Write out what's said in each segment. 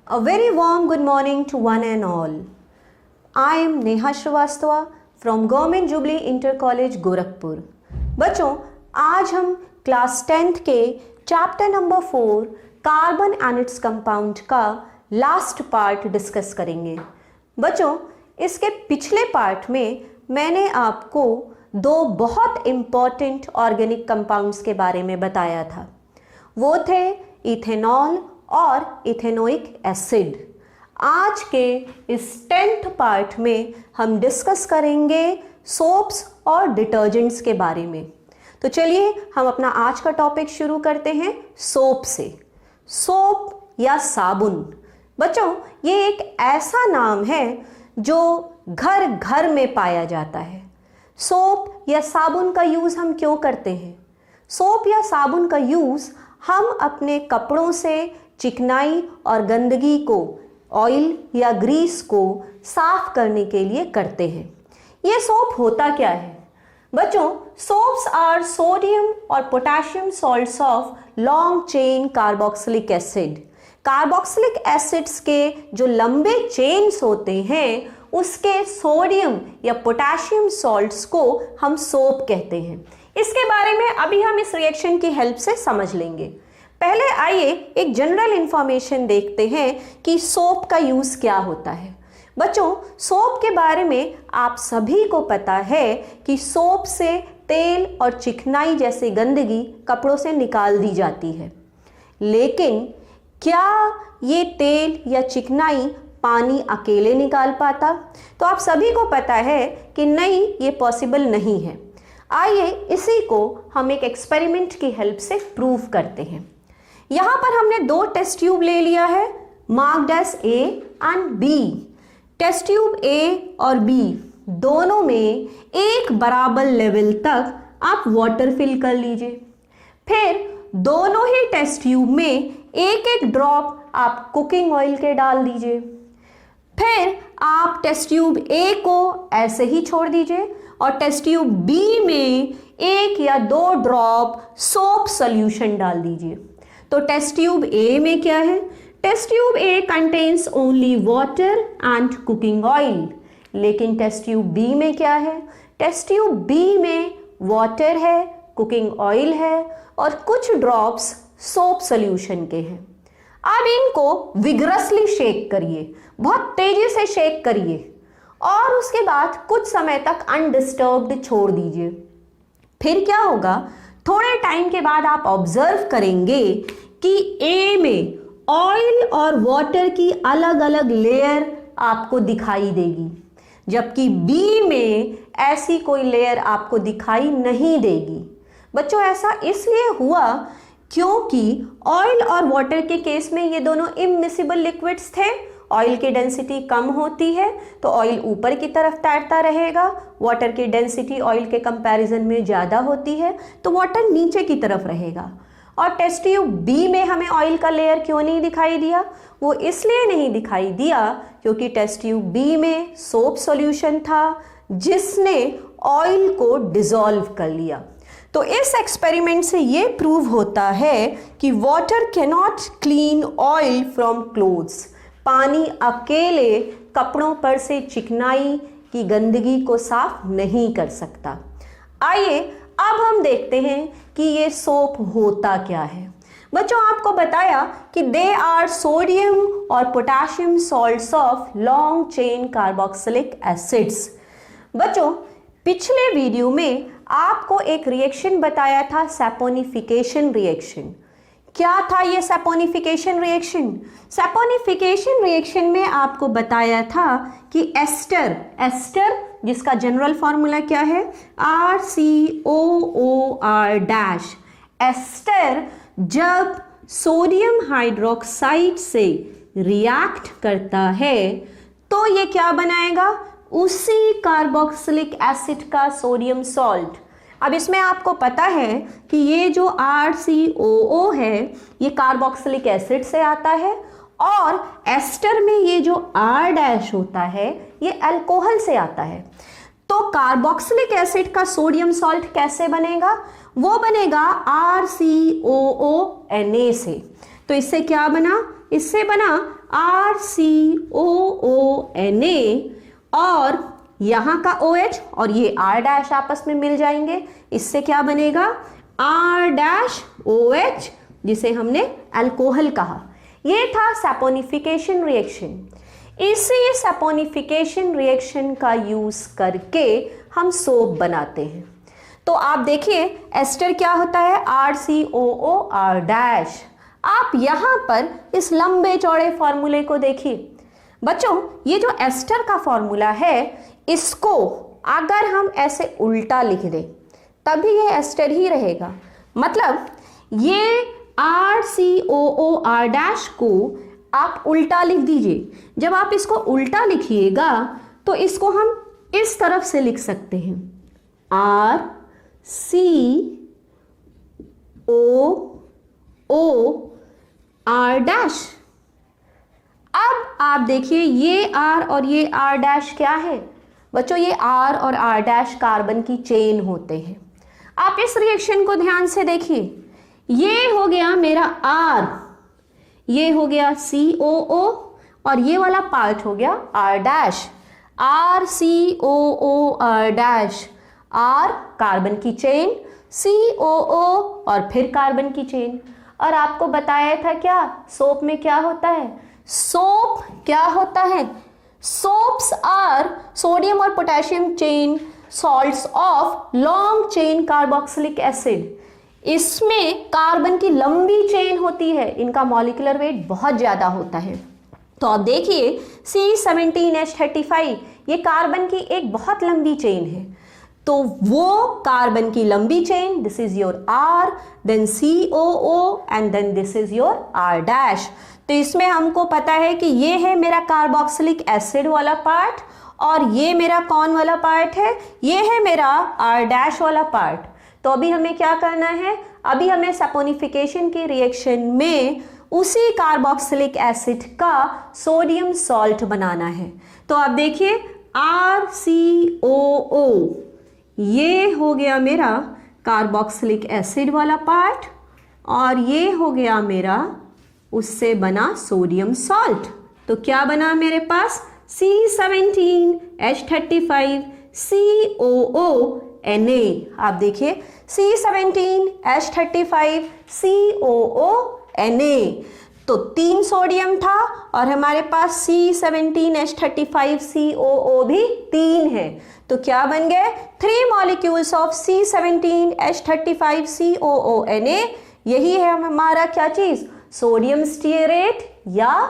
A very warm good morning to one and all. I am Neha Shrivastava from Government Jubilee Inter College Gorakhpur. बच्चों, आज हम class 10th के chapter number 4 carbon and its compound का last part discuss करेंगे। बच्चों, इसके पिछले part में मैंने आपको दो बहुत इम्पॉर्टेंट ऑर्गेनिक कंपाउंड्स के बारे में बताया था। वो थे इथेनॉल और इथेनोइक एसिड। आज के इस 10th पार्ट में हम डिस्कस करेंगे सोप्स और डिटर्जेंट्स के बारे में। तो चलिए हम अपना आज का टॉपिक शुरू करते हैं सोप से। सोप या साबुन, बच्चों ये एक ऐसा नाम है जो घर घर में पाया जाता है। सोप या साबुन का यूज़ हम क्यों करते हैं? सोप या साबुन का यूज़ हम अपने कपड़ों से चिकनाई और गंदगी को, ऑयल या ग्रीस को साफ करने के लिए करते हैं। ये सोप होता क्या है? बच्चों, सोप्स आर सोडियम और potassium salts of long chain carboxylic acid. Carboxylic acids के जो लंबे चेन्स होते हैं उसके सोडियम या पोटेशियम सॉल्ट्स को हम सोप कहते हैं। इसके बारे में अभी हम इस रिएक्शन की हेल्प से समझ लेंगे। पहले आइए एक जनरल इंफॉर्मेशन देखते हैं कि सोप का यूज़ क्या होता है। बच्चों, सोप के बारे में आप सभी को पता है कि सोप से तेल और चिकनाई जैसी गंदगी कपड़ों से निकाल दी जाती है। लेकिन क्या ये तेल या चिकनाई पानी अकेले निकाल पाता? तो आप सभी को पता है कि नहीं, ये पॉसिबल नहीं है। आइए इसी को हम एक एक्सपेरिमेंट की हेल्प से प्रूव करते हैं। यहाँ पर हमने दो टेस्ट ट्यूब ले लिया है, marked as A and B. Test tube A और बी दोनों में एक बराबर लेवल तक आप वाटर फिल कर लीजिए। फिर दोनों ही टेस्ट ट्यूब में एक एक ड्रॉप आप कुकिंग ऑयल के डाल दीजिए। फिर आप टेस्ट ट्यूब ए को ऐसे ही छोड़ दीजिए और टेस्ट ट्यूब बी में एक या दो ड्रॉप सोप सॉल्यूशन डाल दीजिए। तो टेस्ट ट्यूब ए में क्या है? Test tube A contains only water and cooking oil. लेकिन टेस्ट ट्यूब बी में क्या है? टेस्ट ट्यूब बी में वाटर है, कुकिंग ऑयल है और कुछ ड्रॉप्स सोप सॉल्यूशन के हैं। अब इनको विगरसली शेक करिए, बहुत तेजी से शेक करिए और उसके बाद कुछ समय तक अनडिस्टर्ब्ड छोड़ दीजिए। फिर क्या होगा? थोड़े टाइम के बाद आप ऑब्जर्व करेंगे कि ए में ऑयल और वाटर की अलग अलग लेयर आपको दिखाई देगी, जबकि बी में ऐसी कोई लेयर आपको दिखाई नहीं देगी। बच्चों, ऐसा इसलिए हुआ क्योंकि ऑयल और वाटर के केस में ये दोनों इमिसिबल लिक्विड्स थे। ऑयल की डेंसिटी कम होती है तो ऑयल ऊपर की तरफ तैरता रहेगा, वाटर की डेंसिटी ऑयल के कंपैरिजन में ज़्यादा होती है तो वाटर नीचे की तरफ रहेगा। और टेस्ट ट्यूब बी में हमें ऑयल का लेयर क्यों नहीं दिखाई दिया? वो इसलिए नहीं दिखाई दिया क्योंकि टेस्ट ट्यूब बी में सोप सॉल्यूशन था जिसने ऑयल को डिसॉल्व कर लिया। तो इस एक्सपेरिमेंट से ये प्रूव होता है कि water cannot clean oil from clothes. पानी अकेले कपड़ों पर से चिकनाई की गंदगी को साफ नहीं कर सकता। आइए अब हम देखते हैं कि ये सोप होता क्या है। बच्चों, आपको बताया कि दे आर सोडियम और potassium salts of long chain carboxylic acids. बच्चों, पिछले वीडियो में आपको एक रिएक्शन बताया था, सैपोनिफिकेशन रिएक्शन। क्या था ये सैपोनिफिकेशन रिएक्शन? सैपोनिफिकेशन रिएक्शन में आपको बताया था कि एस्टर जिसका जनरल फॉर्मूला क्या है? RCOOR dash. एस्टर जब सोडियम हाइड्रोक्साइड से रिएक्ट करता है तो ये क्या बनाएगा? उसी कार्बोक्सिलिक एसिड का सोडियम सॉल्ट। अब इसमें आपको पता है कि ये जो RCOO है ये कार्बोक्सिलिक एसिड से आता है और एस्टर में ये जो R डैश होता है ये अल्कोहल से आता है। तो कार्बोक्सिलिक एसिड का सोडियम सॉल्ट कैसे बनेगा? वो बनेगा RCOONA से। तो इससे क्या बना? इससे बना RCOONA और यहाँ का OH और ये R डैश आपस में मिल जाएंगे, इससे क्या बनेगा R डैश OH, जिसे हमने अल्कोहल कहा। ये था सैपोनिफिकेशन रिएक्शन। इसी सैपोनिफिकेशन रिएक्शन का यूज करके हम सोप बनाते हैं। तो आप देखिए एस्टर क्या होता है, RCOOR डैश। आप यहाँ पर इस लंबे चौड़े फॉर्मूले को देखिए बच्चों, ये जो एस्टर का फॉर्मूला है इसको अगर हम ऐसे उल्टा लिख दें तभी ये एस्टर ही रहेगा। मतलब ये RCOOR डैश को आप उल्टा लिख दीजिए। जब आप इसको उल्टा लिखिएगा तो इसको हम इस तरफ से लिख सकते हैं, RCOOR डैश। अब आप देखिए ये R और ये R डैश क्या है बच्चों, ये R और R डैश कार्बन की चेन होते हैं। आप इस रिएक्शन को ध्यान से देखिए, ये हो गया मेरा R, ये हो गया COO और ये वाला पार्ट हो गया R dash, RCOOR dash. R carbon की चेन, COO और फिर कार्बन की चेन। और आपको बताया था क्या सोप में क्या होता है, सोप क्या होता है, सोप्स आर सोडियम और potassium chain salts of long chain carboxylic acid. इसमें कार्बन की लंबी चेन होती है, इनका मॉलिक्यूलर वेट बहुत ज्यादा होता है। तो आप देखिए C17H35 ये कार्बन की एक बहुत लंबी चेन है। तो वो कार्बन की लंबी chain, this is your R, then COO and then this is your R dash. तो इसमें हमको पता है कि ये है मेरा कार्बोक्सिलिक एसिड वाला पार्ट और ये मेरा कौन वाला पार्ट है, ये है मेरा R डैश वाला पार्ट। तो अभी हमें क्या करना है, अभी हमें सैपोनिफिकेशन की रिएक्शन में उसी कार्बोक्सिलिक एसिड का सोडियम सॉल्ट बनाना है। तो आप देखिए RCOO ये हो गया मेरा कार्बोक्सिलिक एसिड वाला पार्ट और ये हो गया मेरा उससे बना सोडियम सॉल्ट। तो क्या बना मेरे पास C17H35 COONA। आप देखिए C17H35 COONA। तो 3 सोडियम था और हमारे पास C17H35 COO भी 3 है। तो क्या बन गए 3 मॉलिक्यूल्स ऑफ C17H35 COONA। यही है हमारा क्या चीज, सोडियम स्टीयरेट या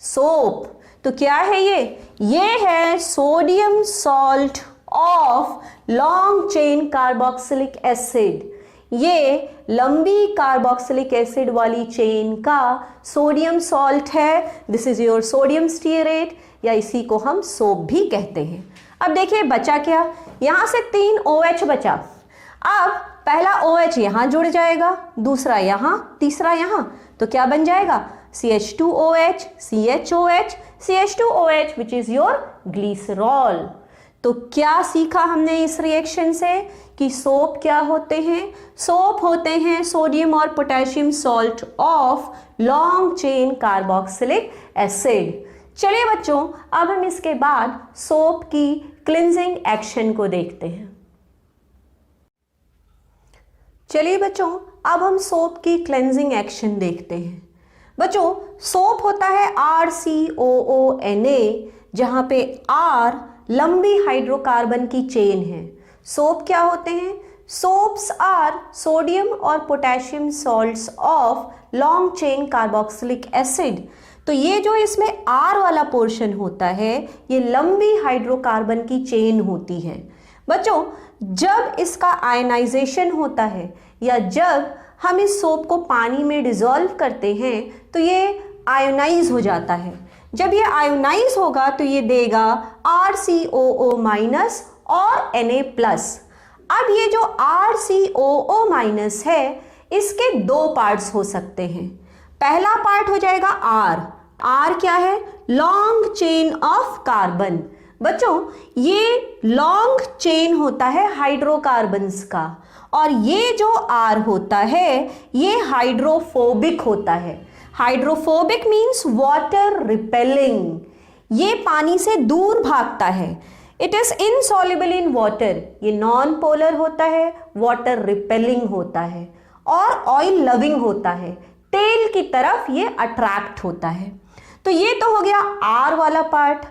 सोप। तो क्या है ये है sodium salt of long chain carboxylic acid. ये लंबी कार्बोक्सिलिक एसिड वाली चेन का सोडियम सॉल्ट है, this is your sodium stearate या इसी को हम सोप भी कहते हैं। अब देखिए बचा क्या, यहां से 3 OH बचा। अब पहला OH यहां जुड़ जाएगा, दूसरा यहां, तीसरा यहां। तो क्या बन जाएगा CH2OH CHOH CH2OH which is your glycerol. तो क्या सीखा हमने इस रिएक्शन से कि सोप क्या होते हैं, सोप होते हैं सोडियम और potassium salt of long chain carboxylic acid. चलिए बच्चों अब हम इसके बाद सोप की क्लिंजिंग एक्शन को देखते हैं। चलिए बच्चों अब हम सोप की क्लेंजिंग एक्शन देखते हैं। बच्चों सोप होता है RCOONA जहां पे R लंबी हाइड्रोकार्बन की चेन है। सोप क्या होते हैं, सोप्स आर सोडियम और potassium salts of long chain carboxylic acid. तो ये जो इसमें R वाला पोर्शन होता है ये लंबी हाइड्रोकार्बन की चेन होती है। बच्चों जब इसका आयनाइजेशन होता है या जब हम इस सोप को पानी में डिसॉल्व करते हैं तो ये आयोनाइज हो जाता है। जब ये आयोनाइज होगा तो ये देगा RCOO माइनस और Na+। अब ये जो RCOO माइनस है इसके 2 पार्ट्स हो सकते हैं। पहला पार्ट हो जाएगा R क्या है, लॉन्ग चेन ऑफ कार्बन। बच्चों ये लॉन्ग चेन होता है हाइड्रोकार्बन्स का और ये जो R होता है ये हाइड्रोफोबिक होता है। हाइड्रोफोबिक मीन्स वाटर रिपेलिंग, ये पानी से दूर भागता है। It is insoluble in water, ये नॉन पोलर होता है, वाटर रिपेलिंग होता है और ऑयल लविंग होता है, तेल की तरफ ये अट्रैक्ट होता है। तो ये तो हो गया आर वाला पार्ट।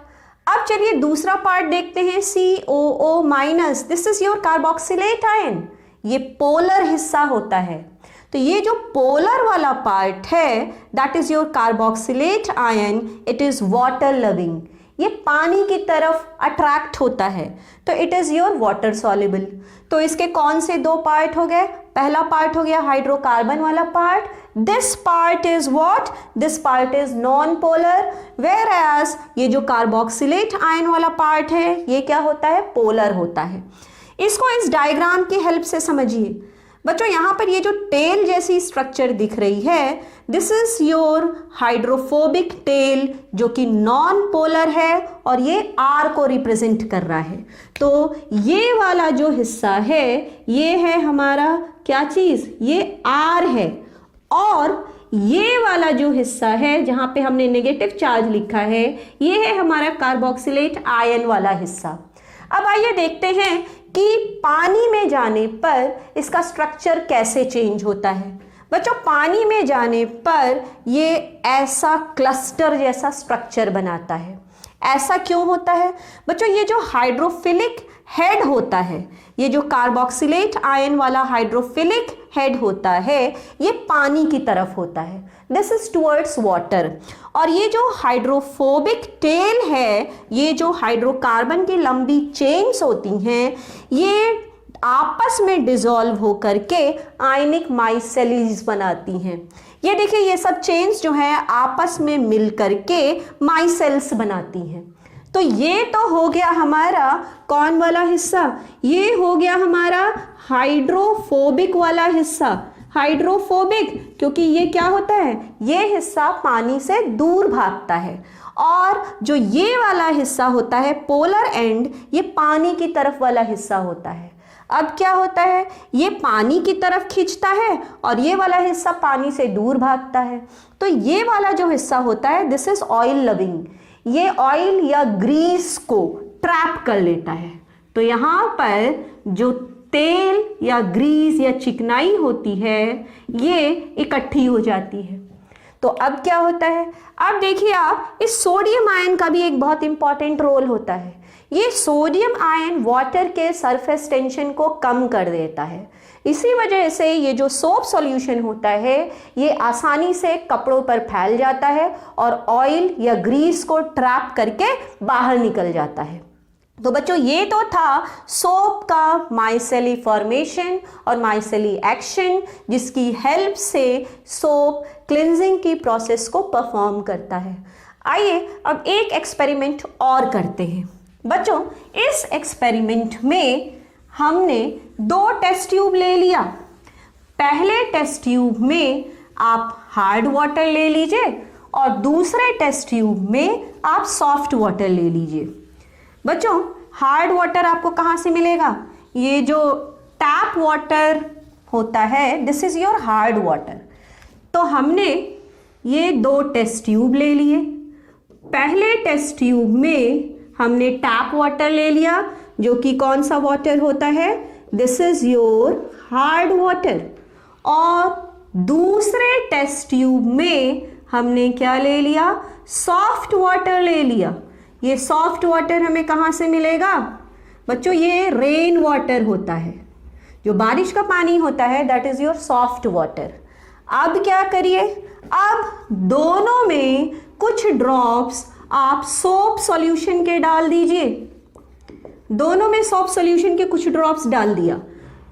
अब चलिए दूसरा पार्ट देखते हैं, COO minus, this is your carboxylate ion, ये पोलर हिस्सा होता है। तो ये जो पोलर वाला पार्ट है that is your carboxylate ion, it is water loving, ये पानी की तरफ अट्रैक्ट होता है, तो it is your water soluble. तो इसके कौन से दो पार्ट हो गए? पहला पार्ट हो गया हाइड्रोकार्बन वाला part, this part is what, this part is non polar, where as ये जो कार्बोक्सिलेट आयन वाला पार्ट है ये क्या होता है? पोलर होता है। इसको इस डायग्राम की हेल्प से समझिए बच्चों। यहाँ पर ये जो टेल जैसी स्ट्रक्चर दिख रही है, this is your hydrophobic tell जो कि नॉन पोलर है और ये आर को रिप्रेजेंट कर रहा है। तो ये वाला जो हिस्सा है ये है हमारा क्या चीज? ये आर है। और ये वाला जो हिस्सा है जहाँ पे हमने नेगेटिव चार्ज लिखा है ये है हमारा कार्बोक्सिलेट आयन वाला हिस्सा। अब आइए देखते हैं कि पानी में जाने पर इसका स्ट्रक्चर कैसे चेंज होता है। बच्चों पानी में जाने पर ये ऐसा क्लस्टर जैसा स्ट्रक्चर बनाता है। ऐसा क्यों होता है? बच्चों ये जो हाइड्रोफिलिक हेड होता है, ये जो कार्बोक्सिलेट आयन वाला हाइड्रोफिलिक हेड होता है ये पानी की तरफ होता है, दिस इज टुवर्ड्स वाटर। और ये जो हाइड्रोफोबिक टेल है, ये जो हाइड्रोकार्बन की लंबी चेन्स होती हैं ये आपस में डिसॉल्व होकर के आयनिक माइसेल्स बनाती हैं। ये देखिए ये सब चेन्स जो है आपस में मिल करके माइसेल्स बनाती हैं। तो ये तो हो गया हमारा कौन वाला हिस्सा? ये हो गया हमारा हाइड्रोफोबिक वाला हिस्सा। हाइड्रोफोबिक क्योंकि ये क्या होता है? ये हिस्सा पानी से दूर भागता है। और जो ये वाला हिस्सा होता है पोलर एंड, ये पानी की तरफ वाला हिस्सा होता है। अब क्या होता है? ये पानी की तरफ खींचता है और ये वाला हिस्सा पानी से दूर भागता है। तो ये वाला जो हिस्सा होता है दिस इज ऑयल लविंग, ये ऑयल या ग्रीस को ट्रैप कर लेता है। तो यहाँ पर जो तेल या ग्रीस या चिकनाई होती है ये इकट्ठी हो जाती है। तो अब क्या होता है? अब देखिए आप, इस सोडियम आयन का भी एक बहुत इंपॉर्टेंट रोल होता है। ये सोडियम आयन वाटर के सरफेस टेंशन को कम कर देता है। इसी वजह से ये जो सोप सॉल्यूशन होता है ये आसानी से कपड़ों पर फैल जाता है और ऑयल या ग्रीस को ट्रैप करके बाहर निकल जाता है। तो बच्चों ये तो था सोप का माइसेली फॉर्मेशन और माइसेली एक्शन, जिसकी हेल्प से सोप क्लिनजिंग की प्रोसेस को परफॉर्म करता है। आइए अब एक एक्सपेरिमेंट और करते हैं। बच्चों इस एक्सपेरिमेंट में हमने 2 टेस्ट ट्यूब ले लिया। पहले टेस्ट ट्यूब में आप हार्ड वाटर ले लीजिए और दूसरे टेस्ट ट्यूब में आप सॉफ्ट वाटर ले लीजिए। बच्चों हार्ड वाटर आपको कहाँ से मिलेगा? ये जो टैप वाटर होता है this is your hard water. तो हमने ये 2 टेस्ट ट्यूब ले लिए। पहले टेस्ट ट्यूब में हमने टैप वाटर ले लिया जो कि कौन सा वाटर होता है? This is your hard water. और दूसरे टेस्ट ट्यूब में हमने क्या ले लिया? सॉफ्ट वाटर ले लिया। ये सॉफ्ट वाटर हमें कहाँ से मिलेगा? बच्चों ये रेन वाटर होता है, जो बारिश का पानी होता है that is your soft water. अब क्या करिए? अब दोनों में कुछ ड्रॉप्स आप सोप सॉल्यूशन के डाल दीजिए। दोनों में सोप सॉल्यूशन के कुछ ड्रॉप्स डाल दिया।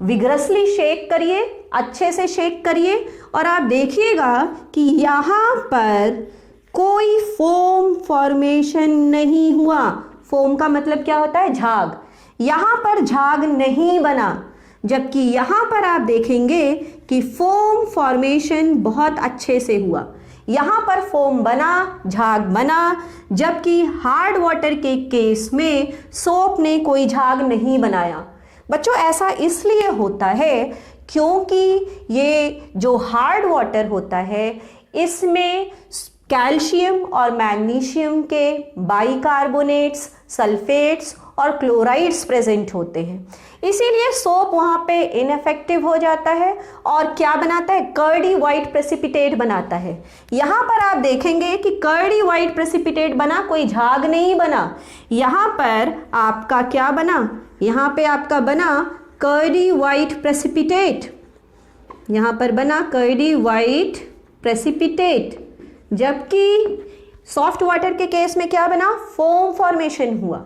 विग्रसली शेक करिए, अच्छे से शेक करिए और आप देखिएगा कि यहाँ पर कोई फोम फॉर्मेशन नहीं हुआ। फोम का मतलब क्या होता है? झाग। यहाँ पर झाग नहीं बना, जबकि यहाँ पर आप देखेंगे कि फोम फॉर्मेशन बहुत अच्छे से हुआ। यहाँ पर फोम बना, झाग बना, जबकि हार्ड वाटर के केस में सोप ने कोई झाग नहीं बनाया। बच्चों ऐसा इसलिए होता है क्योंकि ये जो हार्ड वाटर होता है इसमें कैल्शियम और मैग्नीशियम के बाइकार्बोनेट्स, सल्फेट्स और क्लोराइड्स प्रेजेंट होते हैं, इसीलिए सोप वहाँ पे इनफेक्टिव हो जाता है और क्या बनाता है, कर्डी वाइट प्रेसिपिटेट बनाता है। यहाँ पर आप देखेंगे कि कर्डी वाइट प्रेसिपिटेट बना, कोई झाग नहीं बना। यहाँ पर आपका क्या बना, यहाँ पे आपका बना कर्डी वाइट प्रेसिपिटेट, यहाँ पर बना कर्डी वाइट प्रेसिपिटेट, जबकि सॉफ्ट वाटर के केस में क्या बना, फोम फॉर्मेशन हुआ।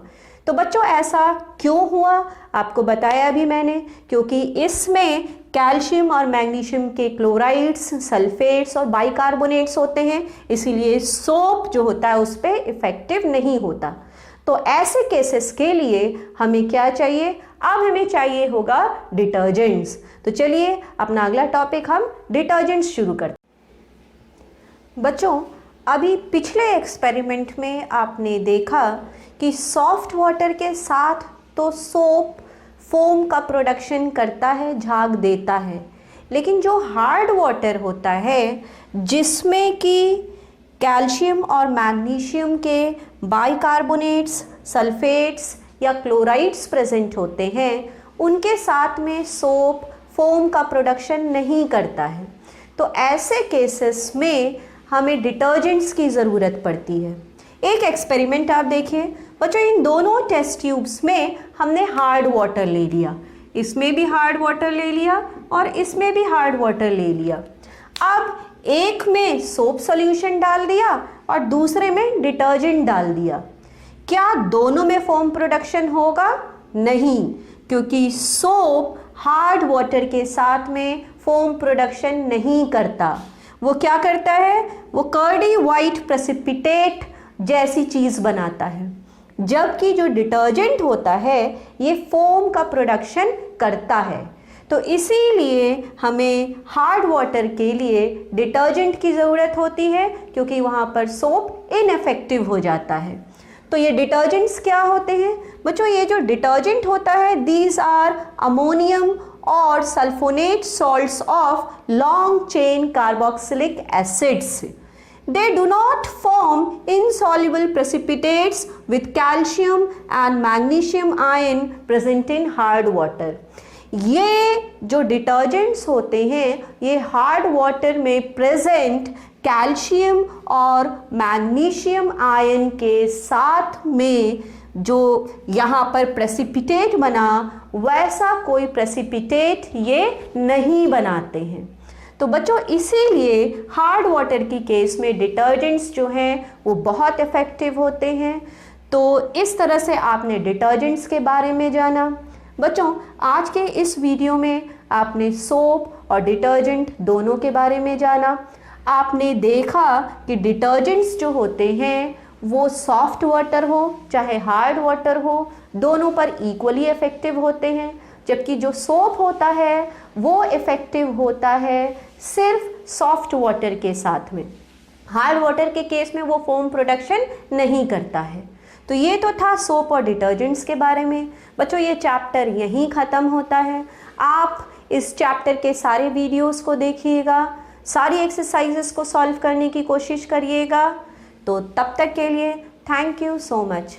तो बच्चों ऐसा क्यों हुआ आपको बताया अभी मैंने, क्योंकि इसमें कैल्शियम और मैग्नीशियम के क्लोराइड्स, सल्फेट्स और बाइकार्बोनेट्स होते हैं, इसीलिए सोप जो होता है उस पर इफेक्टिव नहीं होता। तो ऐसे केसेस के लिए हमें क्या चाहिए, अब हमें चाहिए होगा डिटर्जेंट्स। तो चलिए अपना अगला टॉपिक हम डिटर्जेंट्स शुरू करते हैं। बच्चों अभी पिछले एक्सपेरिमेंट में आपने देखा कि सॉफ्ट वाटर के साथ तो सोप फोम का प्रोडक्शन करता है, झाग देता है, लेकिन जो हार्ड वाटर होता है जिसमें कि कैल्शियम और मैग्नीशियम के बाइकार्बोनेट्स, सल्फेट्स या क्लोराइड्स प्रेजेंट होते हैं, उनके साथ में सोप फोम का प्रोडक्शन नहीं करता है। तो ऐसे केसेस में हमें डिटर्जेंट्स की ज़रूरत पड़ती है। एक एक्सपेरिमेंट आप देखिए बच्चों, इन दोनों टेस्ट ट्यूब्स में हमने हार्ड वाटर ले लिया, इसमें भी हार्ड वाटर ले लिया और इसमें भी हार्ड वाटर ले लिया। अब एक में सोप सॉल्यूशन डाल दिया और दूसरे में डिटर्जेंट डाल दिया। क्या दोनों में फोम प्रोडक्शन होगा? नहीं, क्योंकि सोप हार्ड वाटर के साथ में फोम प्रोडक्शन नहीं करता। वो क्या करता है, वो कर्डी वाइट प्रेसिपिटेट जैसी चीज़ बनाता है, जबकि जो डिटर्जेंट होता है ये फोम का प्रोडक्शन करता है। तो इसीलिए हमें हार्ड वाटर के लिए डिटर्जेंट की ज़रूरत होती है, क्योंकि वहाँ पर सोप इनफेक्टिव हो जाता है। तो ये डिटर्जेंट्स क्या होते हैं बच्चों, ये जो डिटर्जेंट होता है दीज आर अमोनियम और sulfonate salts of long chain carboxylic acids. They do not form insoluble precipitates with calcium and magnesium ion present in hard water. ये जो डिटर्जेंट्स होते हैं ये हार्ड वाटर में प्रेजेंट कैल्शियम और मैग्नीशियम आयन के साथ में जो यहाँ पर प्रेसिपिटेट बना वैसा कोई प्रेसिपिटेट ये नहीं बनाते हैं। तो बच्चों इसीलिए हार्ड वाटर की केस में डिटर्जेंट्स जो हैं वो बहुत इफ़ेक्टिव होते हैं। तो इस तरह से आपने डिटर्जेंट्स के बारे में जाना। बच्चों आज के इस वीडियो में आपने सोप और डिटर्जेंट दोनों के बारे में जाना। आपने देखा कि डिटर्जेंट्स जो होते हैं वो सॉफ्ट वाटर हो चाहे हार्ड वाटर हो, दोनों पर इक्वली इफ़ेक्टिव होते हैं, जबकि जो सोप होता है वो इफ़ेक्टिव होता है सिर्फ सॉफ्ट वाटर के साथ में। हार्ड वाटर के केस में वो फोम प्रोडक्शन नहीं करता है। तो ये तो था सोप और डिटर्जेंट्स के बारे में। बच्चों ये चैप्टर यहीं ख़त्म होता है। आप इस चैप्टर के सारे वीडियोस को देखिएगा, सारी एक्सरसाइजेस को सॉल्व करने की कोशिश करिएगा। तो तब तक के लिए थैंक यू सो मच।